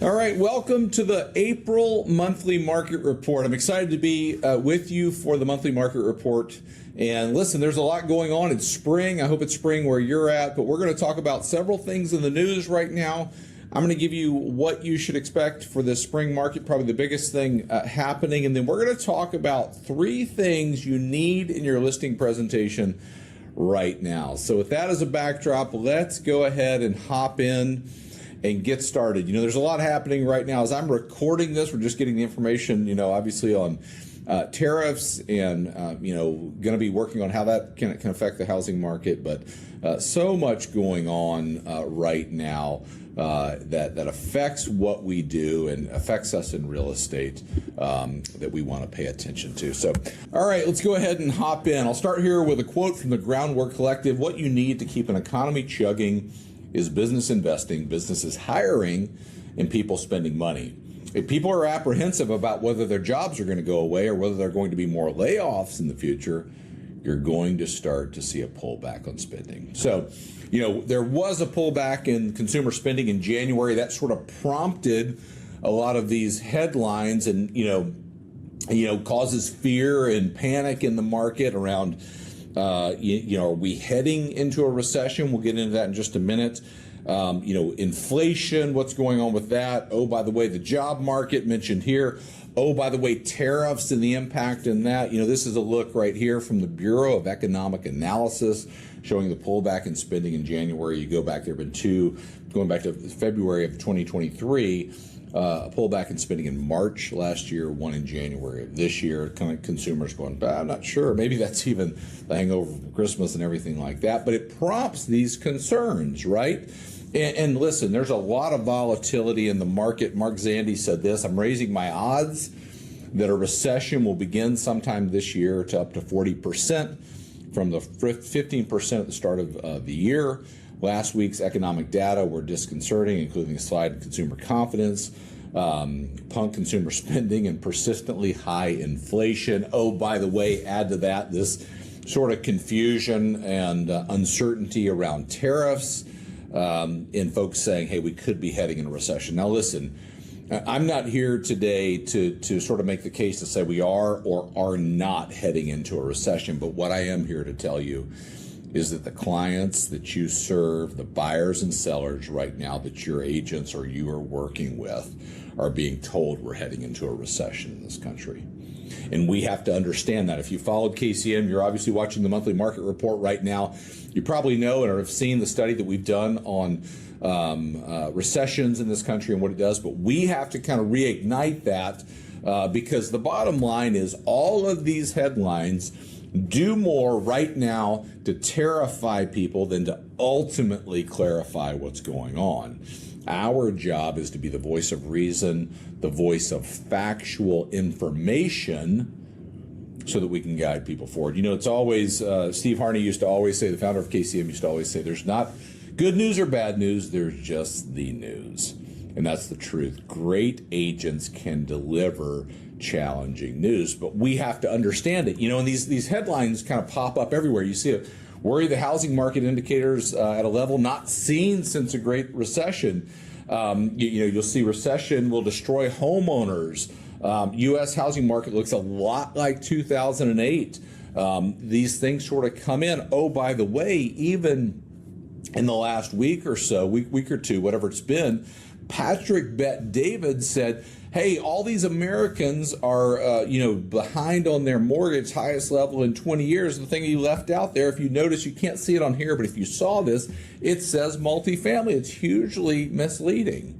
All right, welcome to the April monthly market report. I'm excited to be with you for the monthly market report. And listen, there's a lot going on. It's spring. I hope it's spring where you're at, but we're going to talk about several things in the news right now. I'm going to give you what you should expect for this spring market, probably the biggest thing happening. And then we're going to talk about 3 things you need in your listing presentation right now. So with that as a backdrop, let's go ahead and hop in and get started. You know, there's a lot happening right now. As I'm recording this, we're just getting the information, you know, obviously on tariffs and, going to be working on how that can affect the housing market. But so much going on right now that affects what we do and affects us in real estate that we want to pay attention to. So, all right, let's go ahead and hop in. I'll start here with a quote from the Groundwork Collective. What you need to keep an economy chugging is business investing, businesses hiring, and people spending money. If people are apprehensive about whether their jobs are going to go away or whether there are going to be more layoffs in the future, you're going to start to see a pullback on spending. So, you know, there was a pullback in consumer spending in January. That sort of prompted a lot of these headlines and, causes fear and panic in the market around are we heading into a recession? We'll get into that in just a minute. Inflation, what's going on with that? Oh, by the way, the job market mentioned here. Oh, by the way, tariffs and the impact in that. You know, this is a look right here from the Bureau of Economic Analysis showing the pullback in spending in January. You go back, there have been 2, going back to February of 2023, a pullback in spending in March last year, 1 in January of this year. Kind of consumers going, I'm not sure. Maybe that's even the hangover from Christmas and everything like that. But it prompts these concerns, right? And listen, there's a lot of volatility in the market. Mark Zandi said this: I'm raising my odds that a recession will begin sometime this year to up to 40% from the 15% at the start of the year. Last week's economic data were disconcerting, including a slide in consumer confidence, punk consumer spending, and persistently high inflation. Oh, by the way, add to that this sort of confusion and uncertainty around tariffs, and folks saying, hey, we could be heading in a recession. Now, listen, I'm not here today to sort of make the case to say we are or are not heading into a recession, but what I am here to tell you is that the clients that you serve, the buyers and sellers right now that your agents or you are working with, are being told we're heading into a recession in this country. And we have to understand that. If you followed KCM, you're obviously watching the monthly market report right now. You probably know or have seen the study that we've done on recessions in this country and what it does. But we have to kind of reignite that because the bottom line is all of these headlines do more right now to terrify people than to ultimately clarify what's going on. Our job is to be the voice of reason, the voice of factual information, so that we can guide people forward. You know, it's always, Steve Harney used to always say, the founder of KCM used to always say, there's not good news or bad news, there's just the news. And that's the truth. Great agents can deliver challenging news, but we have to understand it. You know, and these headlines kind of pop up everywhere. You see it. Worry the housing market indicators at a level not seen since a Great Recession. You'll see recession will destroy homeowners. U.S. housing market looks a lot like 2008. These things sort of come in. Oh, by the way, even in the last week or so, week or two, whatever it's been, Patrick Bet-David said, hey, all these Americans are, behind on their mortgage, highest level in 20 years. The thing he left out there, if you notice, you can't see it on here, but if you saw this, it says multifamily. It's hugely misleading.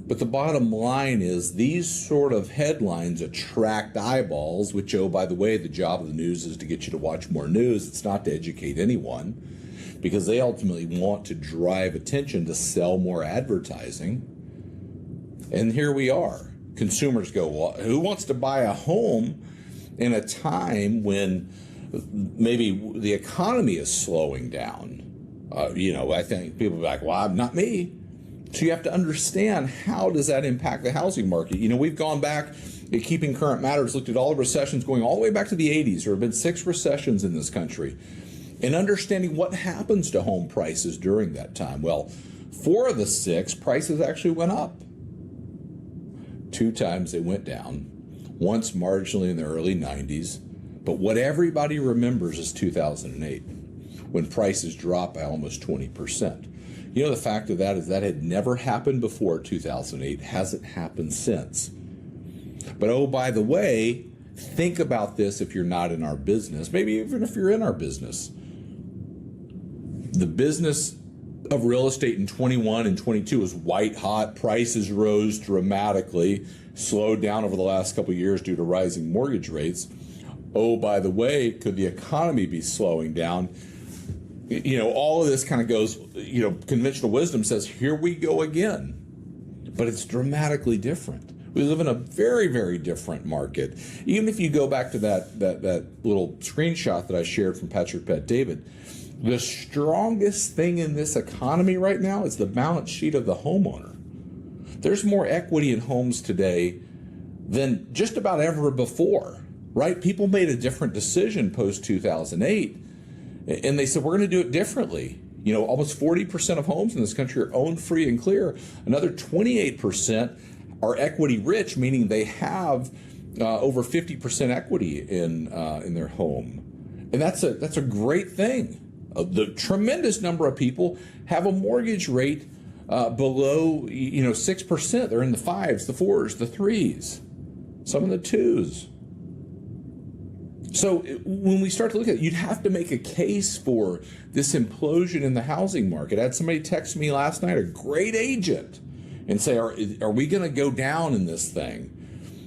But the bottom line is these sort of headlines attract eyeballs, which, oh, by the way, the job of the news is to get you to watch more news. It's not to educate anyone, because they ultimately want to drive attention to sell more advertising. And here we are. Consumers go, well, who wants to buy a home in a time when maybe the economy is slowing down? I think people are like, well, not me. So you have to understand, how does that impact the housing market? You know, we've gone back at Keeping Current Matters, looked at all the recessions going all the way back to the 80s. There have been 6 recessions in this country. And understanding what happens to home prices during that time. Well, 4 of the 6 prices actually went up. 2 times they went down, once marginally in the early 90s. But what everybody remembers is 2008, when prices dropped by almost 20%. You know, the fact of that is that had never happened before 2008, hasn't happened since. But oh, by the way, think about this if you're not in our business, maybe even if you're in our business. The business of real estate in 21 and 22 was white hot. Prices rose dramatically, slowed down over the last couple of years due to rising mortgage rates. Oh, by the way, could the economy be slowing down? You know, all of this kind of goes, you know, conventional wisdom says, here we go again. But it's dramatically different. We live in a very, very different market. Even if you go back to that little screenshot that I shared from Patrick Bet-David, the strongest thing in this economy right now is the balance sheet of the homeowner. There's more equity in homes today than just about ever before, right? People made a different decision post-2008, and they said, we're going to do it differently. You know, almost 40% of homes in this country are owned free and clear. Another 28% are equity rich, meaning they have over 50% equity in their home. And that's a great thing. The tremendous number of people have a mortgage rate below 6%. They're in the 5s, the 4s, the 3s, some of the 2s. So when we start to look at it, you'd have to make a case for this implosion in the housing market. I had somebody text me last night, a great agent, and say, are we going to go down in this thing?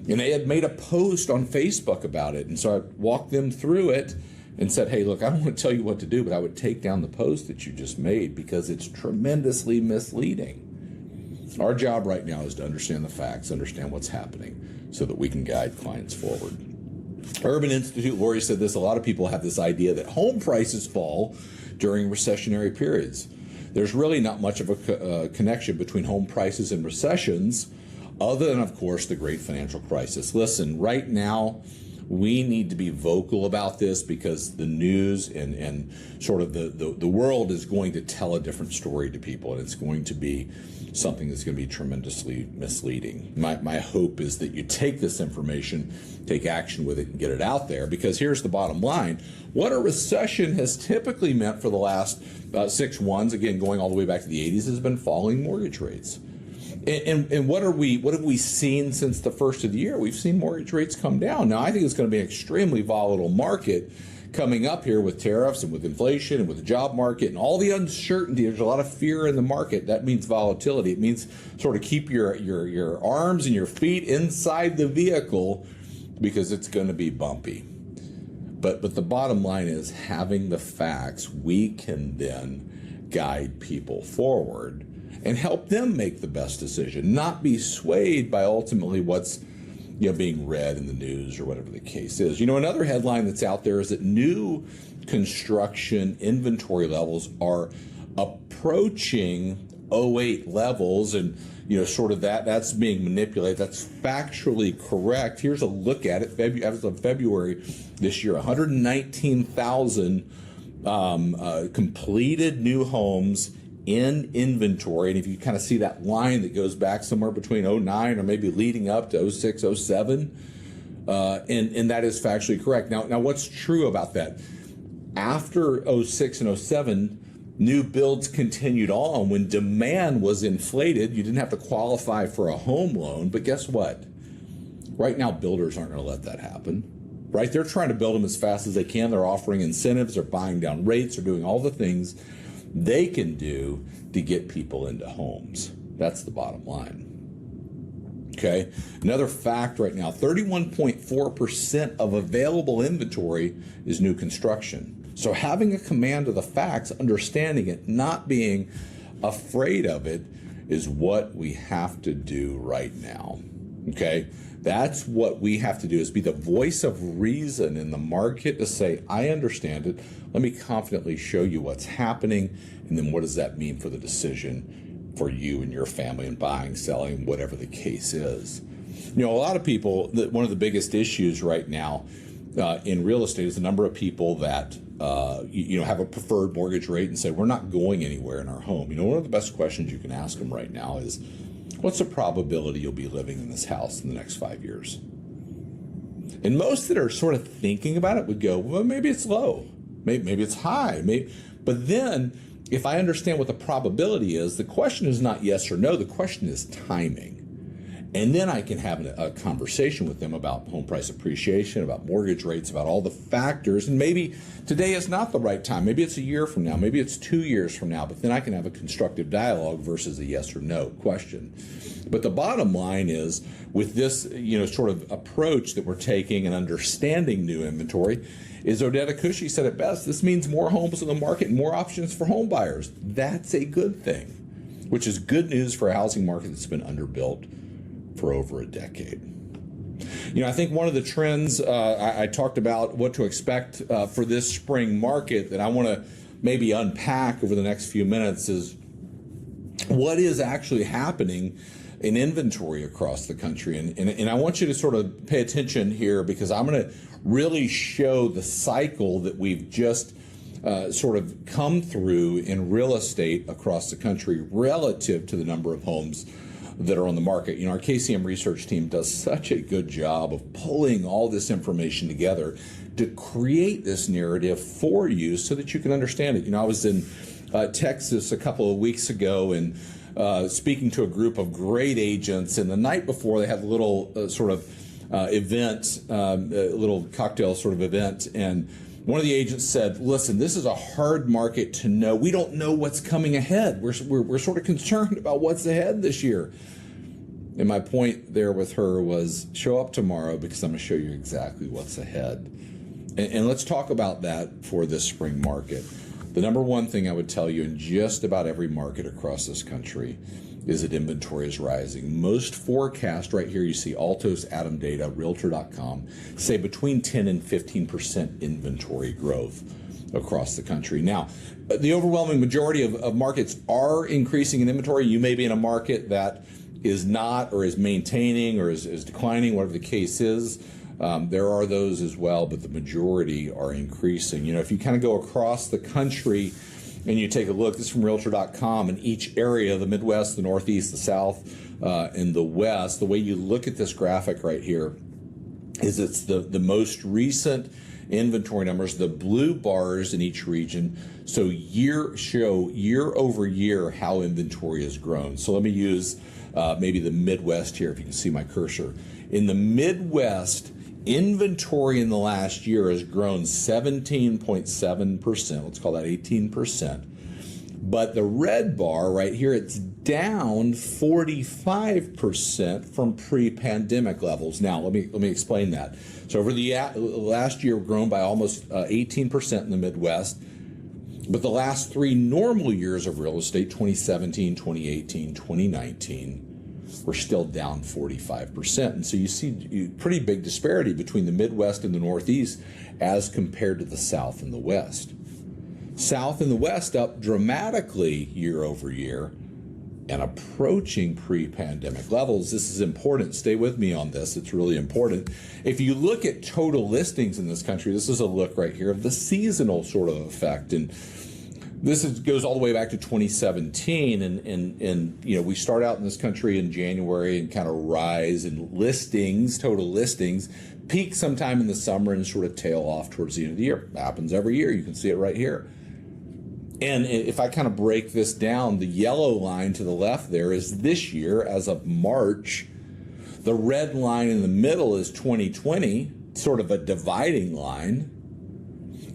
And they had made a post on Facebook about it. And so I walked them through it and said, hey, look, I don't want to tell you what to do, but I would take down the post that you just made because it's tremendously misleading. Our job right now is to understand the facts, understand what's happening so that we can guide clients forward. Urban Institute, Lori said this, a lot of people have this idea that home prices fall during recessionary periods. There's really not much of a connection between home prices and recessions, other than, of course, the great financial crisis. Listen, right now, we need to be vocal about this because the news and sort of the world is going to tell a different story to people, and it's going to be something that's going to be tremendously misleading. My hope is that you take this information, take action with it, and get it out there, because here's the bottom line. What a recession has typically meant for the last 6 ones, again, going all the way back to the 80s, has been falling mortgage rates. And what have we seen since the first of the year? We've seen mortgage rates come down. Now, I think it's going to be an extremely volatile market coming up here with tariffs and with inflation and with the job market and all the uncertainty. There's a lot of fear in the market. That means volatility. It means sort of keep your arms and your feet inside the vehicle because it's going to be bumpy. But the bottom line is, having the facts, we can then guide people forward and help them make the best decision, not be swayed by ultimately what's being read in the news or whatever the case is. Another headline that's out there is that new construction inventory levels are approaching '08 levels, and sort of that's being manipulated. That's factually correct. Here's a look at it. As of February this year, 119,000 completed new homes in inventory. And if you kind of see that line that goes back somewhere between '09 or maybe leading up to '06, '07, and that is factually correct. Now what's true about that? After '06 and '07, new builds continued on. When demand was inflated, you didn't have to qualify for a home loan. But guess what? Right now, builders aren't going to let that happen. Right? They're trying to build them as fast as they can. They're offering incentives. They're buying down rates. They're doing all the things they can do to get people into homes. That's the bottom line. Okay. Another fact right now, 31.4% of available inventory is new construction. So having a command of the facts, understanding it, not being afraid of it, is what we have to do right now. Okay. That's what we have to do, is be the voice of reason in the market to say, I understand it. Let me confidently show you what's happening. And then what does that mean for the decision for you and your family in buying, selling, whatever the case is. A lot of people, one of the biggest issues right now in real estate is the number of people that have a preferred mortgage rate and say, we're not going anywhere in our home. One of the best questions you can ask them right now is, What's the probability you'll be living in this house in the next 5 years? And most that are sort of thinking about it would go, well, maybe it's low, maybe it's high, but then if I understand what the probability is, the question is not yes or no, the question is timing. And then I can have a conversation with them about home price appreciation, about mortgage rates, about all the factors. And maybe today is not the right time. Maybe it's a year from now. Maybe it's 2 years from now. But then I can have a constructive dialogue versus a yes or no question. But the bottom line is, with this, sort of approach that we're taking and understanding new inventory, is Odetta Cushy said it best. This means more homes on the market and more options for home buyers. That's a good thing, which is good news for a housing market that's been underbuilt for over a decade. I think one of the trends I talked about what to expect for this spring market that I want to maybe unpack over the next few minutes is what is actually happening in inventory across the country. And I want you to sort of pay attention here, because I'm going to really show the cycle that we've just sort of come through in real estate across the country relative to the number of homes that are on the market. Our KCM research team does such a good job of pulling all this information together to create this narrative for you so that you can understand it. I was in Texas a couple of weeks ago and speaking to a group of great agents, and the night before they had a little event, a little cocktail sort of event, and one of the agents said, listen, this is a hard market to know. We don't know what's coming ahead. We're sort of concerned about what's ahead this year. And my point there with her was, show up tomorrow, because I'm going to show you exactly what's ahead. And let's talk about that for this spring market. The number one thing I would tell you in just about every market across this country is that inventory is rising. Most forecasts right here, you see Altos, Adam Data, Realtor.com, say between 10 and 15% inventory growth across the country. Now, the overwhelming majority of markets are increasing in inventory. You may be in a market that is not, or is maintaining, or is declining, whatever the case is. There are those as well, but the majority are increasing. If you kind of go across the country and you take a look, this is from Realtor.com, in each area, the Midwest, the Northeast, the South, and the West, the way you look at this graphic right here is it's the most recent inventory numbers, the blue bars in each region, show year over year how inventory has grown. So let me use maybe the Midwest here, if you can see my cursor. In the Midwest, inventory in the last year has grown 17.7%. Let's call that 18%. But the red bar right here, it's down 45% from pre-pandemic levels. Now, let me explain that. So over the last year, grown by almost 18% in the Midwest. But the last three normal years of real estate, 2017, 2018, 2019, we're still down 45%. And so you see pretty big disparity between the Midwest and the Northeast as compared to the South and the West. South and the West up dramatically year over year and approaching pre-pandemic levels. This is important. Stay with me on this. It's really important. If you look at total listings in this country, this is a look right here of the seasonal sort of effect. And this goes all the way back to 2017, and we start out in this country in January and kind of rise in listings, total listings, peak sometime in the summer and sort of tail off towards the end of the year. It happens every year. You can see it right here. And if I kind of break this down, the yellow line to the left there is this year as of March. The red line in the middle is 2020, sort of a dividing line.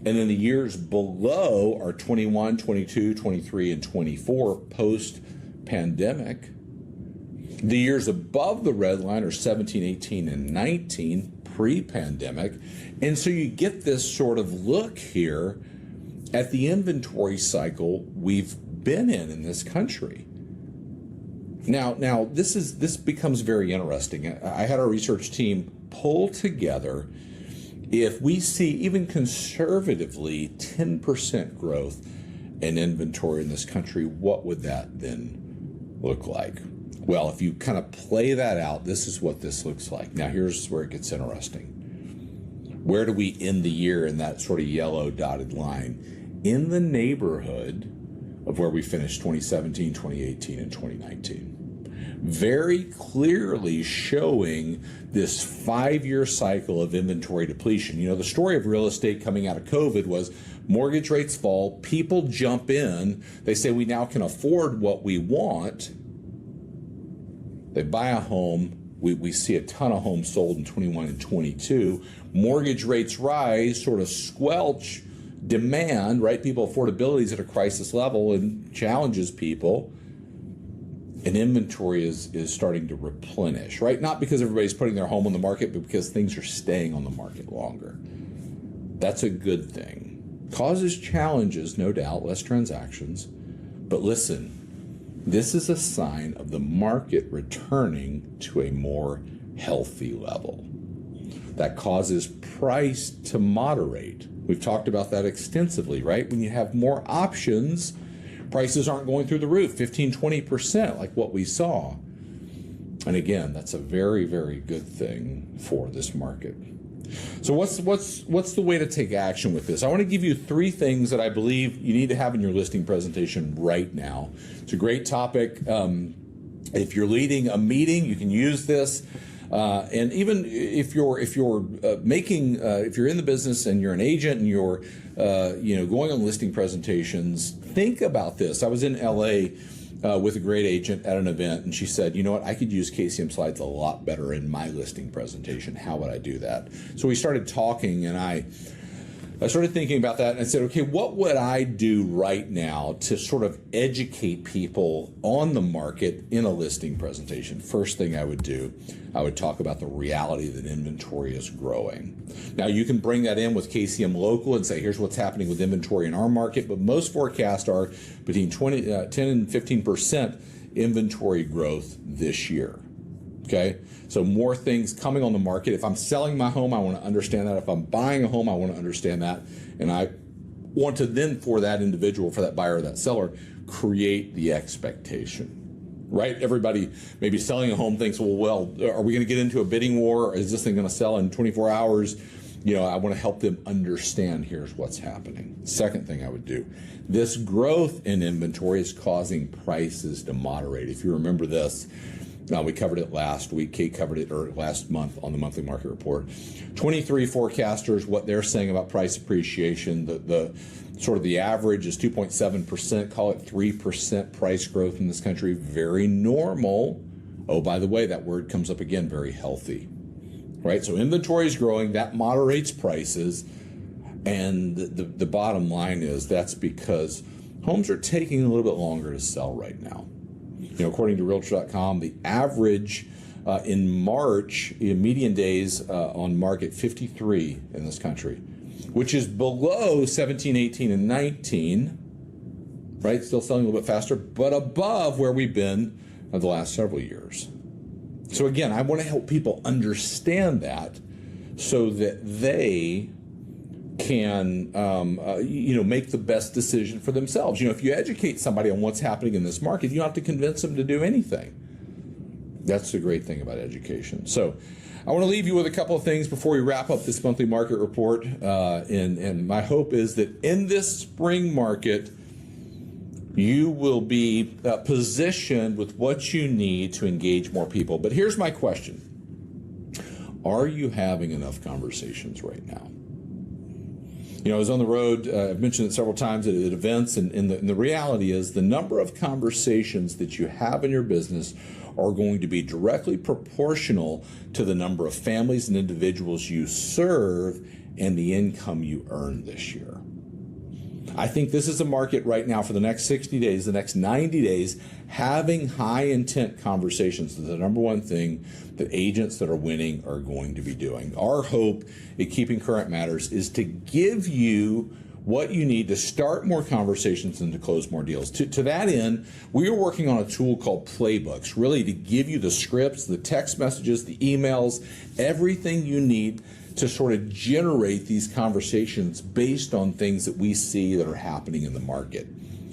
And then the years below are 21, 22, 23, and 24 post-pandemic. The years above the red line are 17, 18, and 19 pre-pandemic. And so you get this sort of look here at the inventory cycle we've been in this country. Now this becomes very interesting. I had our research team pull together, if we see even conservatively 10% growth in inventory in this country, what would that then look like? Well, if you kind of play that out, this is what this looks like. Now, here's where it gets interesting. Where do we end the year in that sort of yellow dotted line? In the neighborhood of where we finished 2017, 2018, and 2019. very clearly showing this 5-year cycle of inventory depletion. You know, the story of real estate coming out of COVID was mortgage rates fall, people jump in, they say we now can afford what we want, they buy a home, we see a ton of homes sold in 21 and 22, mortgage rates rise, sort of squelch demand, right? People affordability is at a crisis level and challenges people. And inventory is starting to replenish, right? Not because everybody's putting their home on the market, but because things are staying on the market longer. That's a good thing. Causes challenges, no doubt, less transactions. But listen, this is a sign of the market returning to a more healthy level. That causes price to moderate. We've talked about that extensively, right? When you have more options, prices aren't going through the roof, 15, 20%, like what we saw. And again, that's a very, very good thing for this market. So what's the way to take action with this? I want to give you 3 things that I believe you need to have in your listing presentation right now. It's a great topic. If you're leading a meeting, you can use this. And even if you're in the business and you're an agent and you're going on listing presentations, think about this. I was in LA with a great agent at an event, and she said, you know what, I could use KCM slides a lot better in my listing presentation. How would I do that? So we started talking, and I started thinking about that, and I said, okay, what would I do right now to sort of educate people on the market in a listing presentation? First thing I would do, I would talk about the reality that inventory is growing. Now, you can bring that in with KCM Local and say, here's what's happening with inventory in our market, but most forecasts are between 10 and 15% inventory growth this year. Okay, so more things coming on the market. If I'm selling my home, I want to understand that. If I'm buying a home, I want to understand that. And I want to then, for that individual, for that buyer or that seller, create the expectation, right? Everybody maybe selling a home thinks, well, are we going to get into a bidding war? Or is this thing going to sell in 24 hours? You know, I want to help them understand here's what's happening. Second thing I would do, this growth in inventory is causing prices to moderate. If you remember this, we covered it last week. Kate covered it last month on the monthly market report. 23 forecasters, what they're saying about price appreciation, the sort of the average is 2.7%, call it 3% price growth in this country. Very normal. Oh, by the way, that word comes up again, very healthy, right? So inventory is growing, that moderates prices. And the bottom line is that's because homes are taking a little bit longer to sell right now. You know, according to Realtor.com, the average in March, median days on market 53 in this country, which is below 17, 18, and 19, right? Still selling a little bit faster, but above where we've been the last several years. So again, I want to help people understand that so that they can make the best decision for themselves. You know, if you educate somebody on what's happening in this market, you don't have to convince them to do anything. That's the great thing about education. So I want to leave you with a couple of things before we wrap up this monthly market report. And my hope is that in this spring market, you will be positioned with what you need to engage more people. But here's my question. Are you having enough conversations right now? You know, I was on the road, I've mentioned it several times at events, and the reality is the number of conversations that you have in your business are going to be directly proportional to the number of families and individuals you serve and the income you earn this year. I think this is a market right now for the next 60 days, the next 90 days, having high intent conversations is the number one thing that agents that are winning are going to be doing. Our hope at Keeping Current Matters is to give you what you need to start more conversations and to close more deals. To that end, we are working on a tool called Playbooks, really to give you the scripts, the text messages, the emails, everything you need to sort of generate these conversations based on things that we see that are happening in the market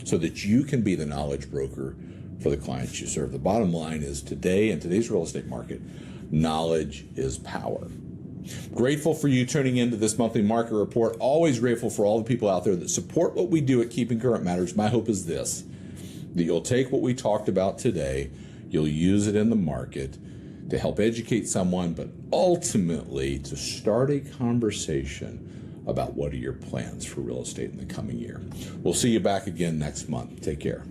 so that you can be the knowledge broker for the clients you serve. The bottom line is today, in today's real estate market, knowledge is power. Grateful for you tuning into this monthly market report. Always grateful for all the people out there that support what we do at Keeping Current Matters. My hope is this, that you'll take what we talked about today, You'll use it in the market to help educate someone, but ultimately to start a conversation about what are your plans for real estate in the coming year. We'll see you back again next month. Take care.